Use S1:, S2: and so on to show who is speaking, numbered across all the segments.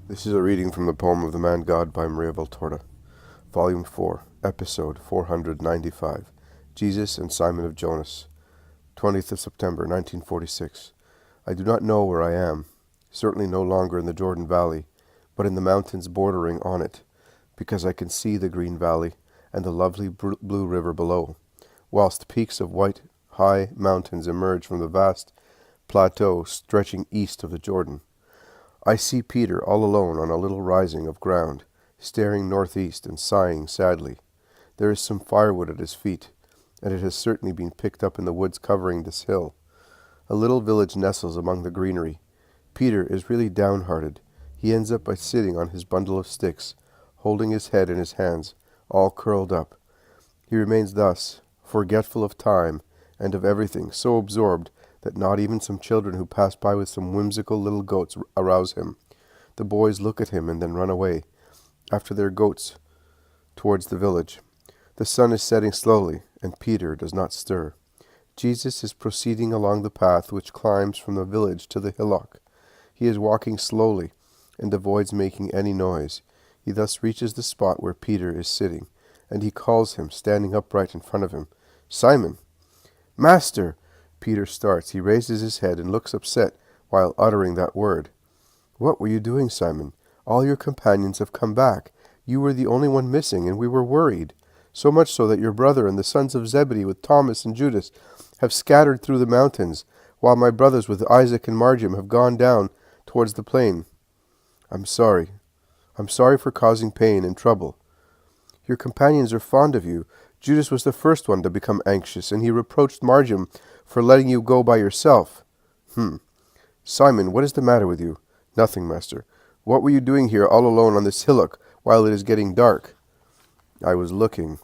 S1: This is a reading from the poem of the Man God by Maria Valtorta, Volume 4, Episode 495, Jesus and Simon of Jonas, 20th of September, 1946. I do not know where I am, certainly no longer in the Jordan Valley, but in the mountains bordering on it, because I can see the green valley and the lovely blue river below, whilst peaks of white, high mountains emerge from the vast plateau stretching east of the Jordan. I see Peter all alone on a little rising of ground, staring northeast and sighing sadly. There is some firewood at his feet, and it has certainly been picked up in the woods covering this hill. A little village nestles among the greenery. Peter is really downhearted. He ends up by sitting on his bundle of sticks, holding his head in his hands, all curled up. He remains thus, forgetful of time and of everything, so absorbed that not even some children who pass by with some whimsical little goats arouse him. The boys look at him and then run away, after their goats, towards the village. The sun is setting slowly, and Peter does not stir. Jesus is proceeding along the path which climbs from the village to the hillock. He is walking slowly, and avoids making any noise. He thus reaches the spot where Peter is sitting, and he calls him, standing upright in front of him. "Simon!" "Master!" Peter starts. He raises his head and looks upset while uttering that word. "What were you doing, Simon? All your companions have come back. You were the only one missing, and we were worried. So much so that your brother and the sons of Zebedee with Thomas and Judas have scattered through the mountains, while my brothers with Isaac and Marjam have gone down towards the plain. I'm sorry. I'm sorry for causing pain and trouble. Your companions are fond of you. Judas was the first one to become anxious, and he reproached Marjam for letting you go by yourself." "Simon, what is the matter with you?" "Nothing, master. What were you doing here all alone on this hillock while it is getting dark?" "I was looking.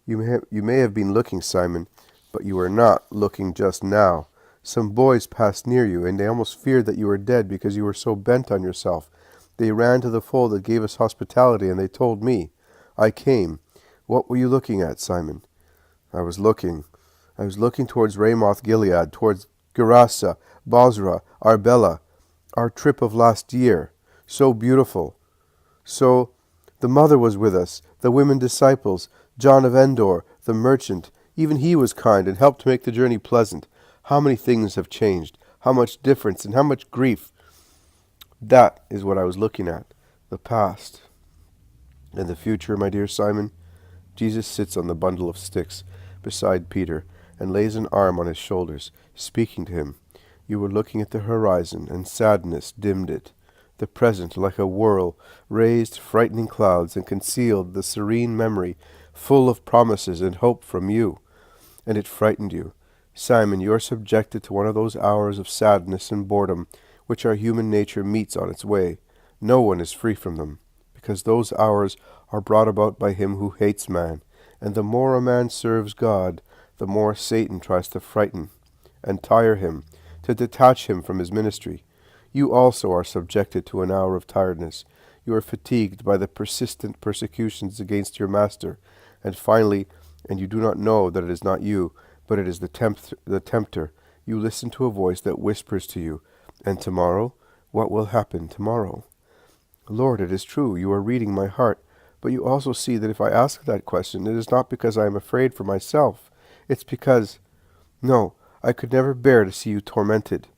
S1: You may have been looking, Simon, but you are not looking just now. Some boys passed near you, and they almost feared that you were dead because you were so bent on yourself. They ran to the fold that gave us hospitality, and they told me. I came. What were you looking at, Simon?" I was looking towards Ramoth Gilead, towards Gerasa, Bozrah, Arbela, our trip of last year. So beautiful. So the mother was with us, the women disciples, John of Endor, the merchant. Even he was kind and helped to make the journey pleasant. How many things have changed, how much difference, and how much grief. That is what I was looking at, the past. And the future, my dear Simon? Jesus sits on the bundle of sticks beside Peter and lays an arm on his shoulders, speaking to him. You were looking at the horizon, and sadness dimmed it. The present, like a whirl, raised frightening clouds and concealed the serene memory, full of promises and hope from you. And it frightened you. Simon, you are subjected to one of those hours of sadness and boredom which our human nature meets on its way. No one is free from them, because those hours are brought about by him who hates man, and the more a man serves God, the more Satan tries to frighten and tire him, to detach him from his ministry. You also are subjected to an hour of tiredness. You are fatigued by the persistent persecutions against your master, and finally, and you do not know that it is not you, but it is the tempter, you listen to a voice that whispers to you, "And tomorrow? What will happen tomorrow?" Lord, it is true, you are reading my heart, but you also see that if I ask that question, it is not because I am afraid for myself. It's because, no, I could never bear to see you tormented.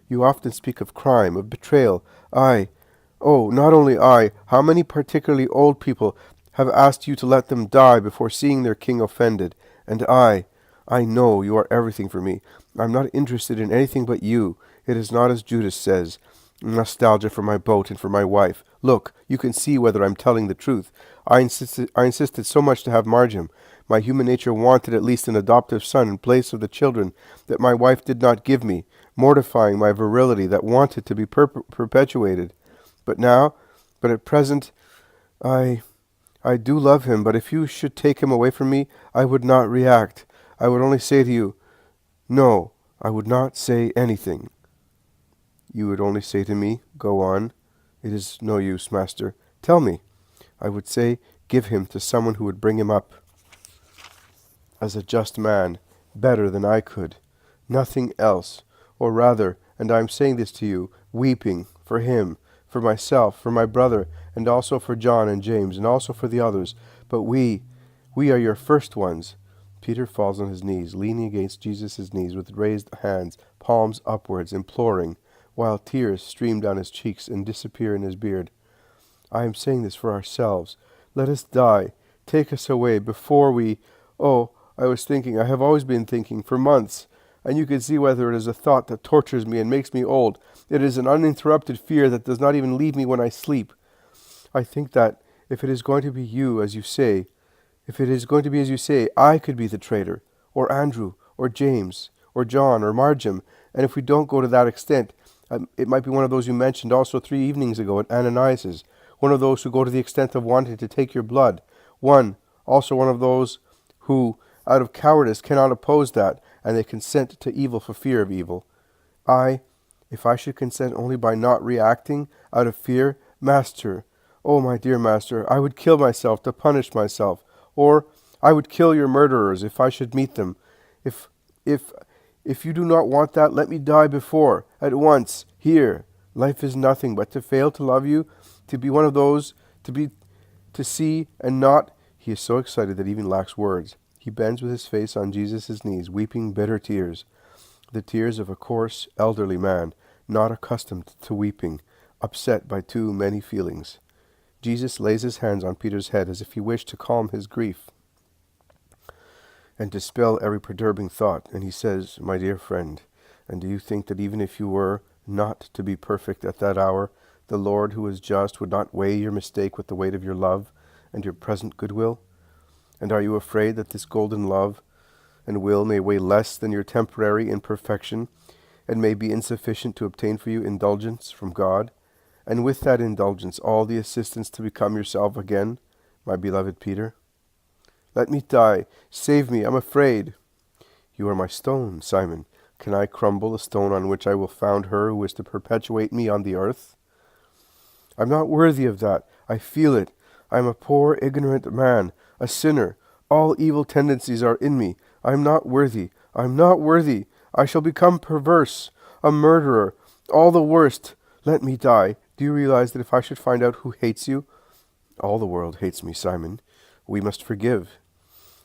S1: You often speak of crime, of betrayal. Not only I, how many particularly old people have asked you to let them die before seeing their king offended? And I know you are everything for me. I'm not interested in anything but you. It is not as Judas says, nostalgia for my boat and for my wife. Look, you can see whether I'm telling the truth. I insisted so much to have Marjam. My human nature wanted at least an adoptive son in place of the children that my wife did not give me, mortifying my virility that wanted to be perpetuated. But at present, I do love him, but if you should take him away from me, I would not react. I would only say to you, no, I would not say anything. You would only say to me, go on. It is no use, master. Tell me. I would say, give him to someone who would bring him up as a just man, better than I could. Nothing else. Or rather, and I am saying this to you, weeping for him, for myself, for my brother, and also for John and James, and also for the others. But we are your first ones." Peter falls on his knees, leaning against Jesus' knees with raised hands, palms upwards, imploring, while tears stream down his cheeks and disappear in his beard. "I am saying this for ourselves. Let us die. Take us away before we... Oh, I have always been thinking, for months, and you can see whether it is a thought that tortures me and makes me old. It is an uninterrupted fear that does not even leave me when I sleep. I think that if it is going to be as you say, I could be the traitor, or Andrew, or James, or John, or Marjam, and if we don't go to that extent, it might be one of those you mentioned also 3 evenings ago at Ananias's, one of those who go to the extent of wanting to take your blood, one of those who, out of cowardice, cannot oppose that, and they consent to evil for fear of evil. If I should consent only by not reacting out of fear, Master, oh my dear Master, I would kill myself to punish myself, or I would kill your murderers if I should meet them. If you do not want that, let me die at once, here. Life is nothing but to fail to love you, to be one of those, to see and not." He is so excited that he even lacks words. He bends with his face on Jesus' knees, weeping bitter tears, the tears of a coarse, elderly man, not accustomed to weeping, upset by too many feelings. Jesus lays his hands on Peter's head as if he wished to calm his grief and dispel every perturbing thought, and he says, "My dear friend, and do you think that even if you were not to be perfect at that hour, the Lord who is just would not weigh your mistake with the weight of your love and your present goodwill? And are you afraid that this golden love and will may weigh less than your temporary imperfection, and may be insufficient to obtain for you indulgence from God, and with that indulgence all the assistance to become yourself again, my beloved Peter? Let me die. Save me. I'm afraid." "You are my stone, Simon. Can I crumble a stone on which I will found her who is to perpetuate me on the earth? I'm not worthy of that. I feel it. I am a poor, ignorant man, a sinner. All evil tendencies are in me. I am not worthy. I shall become perverse, a murderer, all the worst. Let me die. Do you realize that if I should find out who hates you? All the world hates me, Simon. We must forgive.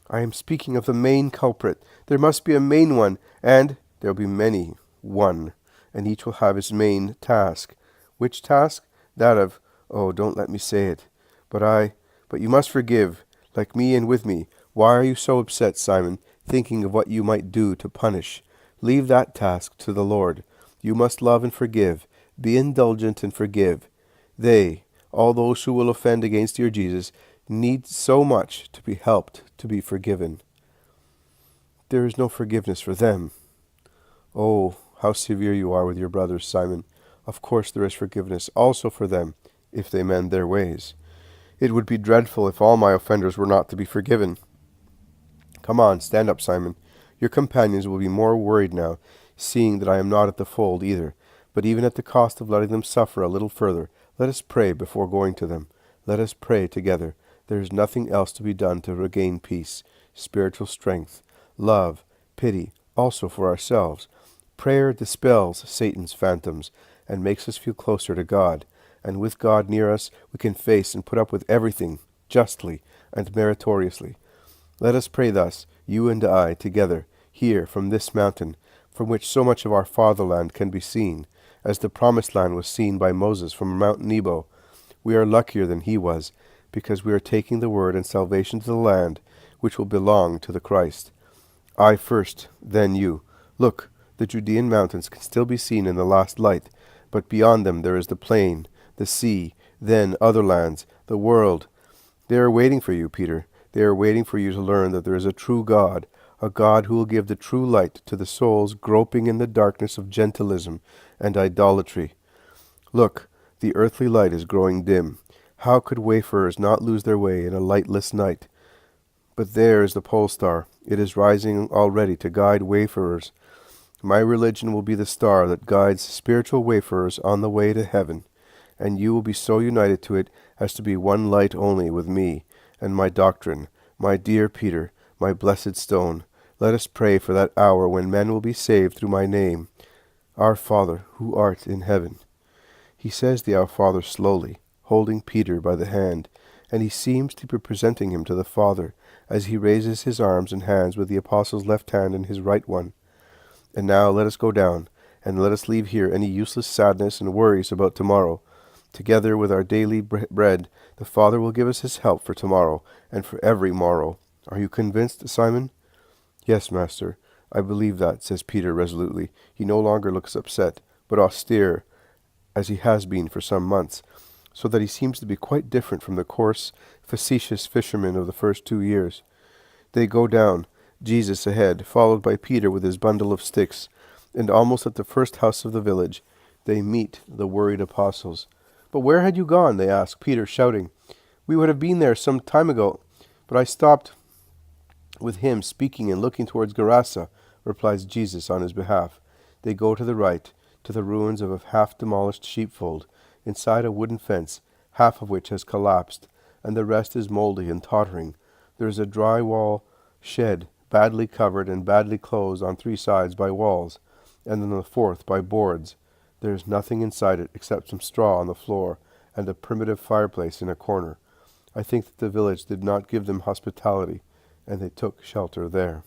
S1: I am speaking of the main culprit. There must be a main one, and there will be many, one, and each will have his main task. Which task? That of, oh, don't let me say it. But you must forgive, like me and with me. Why are you so upset, Simon, thinking of what you might do to punish? Leave that task to the Lord. You must love and forgive. Be indulgent and forgive. All those who will offend against your Jesus, need so much to be helped to be forgiven. There is no forgiveness for them. Oh, how severe you are with your brothers, Simon. Of course there is forgiveness also for them, if they mend their ways. It would be dreadful if all my offenders were not to be forgiven. Come on, stand up, Simon. Your companions will be more worried now, seeing that I am not at the fold either. But even at the cost of letting them suffer a little further, let us pray before going to them. Let us pray together. There is nothing else to be done to regain peace, spiritual strength, love, pity, also for ourselves. Prayer dispels Satan's phantoms and makes us feel closer to God. And with God near us, we can face and put up with everything justly and meritoriously. Let us pray thus, you and I, together, here from this mountain, from which so much of our fatherland can be seen, as the promised land was seen by Moses from Mount Nebo. We are luckier than he was, because we are taking the word and salvation to the land which will belong to the Christ. I first, then you. Look, the Judean mountains can still be seen in the last light, but beyond them there is the plain, the sea, then other lands, the world. They are waiting for you, Peter. They are waiting for you to learn that there is a true God, a God who will give the true light to the souls groping in the darkness of gentilism and idolatry. Look, the earthly light is growing dim. How could wayfarers not lose their way in a lightless night? But there is the pole star. It is rising already to guide wayfarers. My religion will be the star that guides spiritual wayfarers on the way to heaven, and you will be so united to it as to be one light only with me and my doctrine. My dear Peter, my blessed stone, let us pray for that hour when men will be saved through my name. Our Father, who art in heaven. He says the Our Father slowly, holding Peter by the hand, and he seems to be presenting him to the Father as he raises his arms and hands with the Apostle's left hand in his right one. And now let us go down, and let us leave here any useless sadness and worries about tomorrow. Together with our daily bread, the Father will give us his help for tomorrow, and for every morrow. Are you convinced, Simon? Yes, Master, I believe that, says Peter resolutely. He no longer looks upset, but austere, as he has been for some months, so that he seems to be quite different from the coarse, facetious fisherman of the first 2 years. They go down, Jesus ahead, followed by Peter with his bundle of sticks, and almost at the first house of the village, they meet the worried apostles. But where had you gone? They ask, Peter shouting. We would have been there some time ago, but I stopped with him speaking and looking towards Gerasa, replies Jesus on his behalf. They go to the right, to the ruins of a half-demolished sheepfold, inside a wooden fence, half of which has collapsed, and the rest is mouldy and tottering. There is a drywall shed, badly covered and badly closed on 3 sides by walls, and on the 4th by boards. There is nothing inside it except some straw on the floor and a primitive fireplace in a corner. I think that the village did not give them hospitality, and they took shelter there.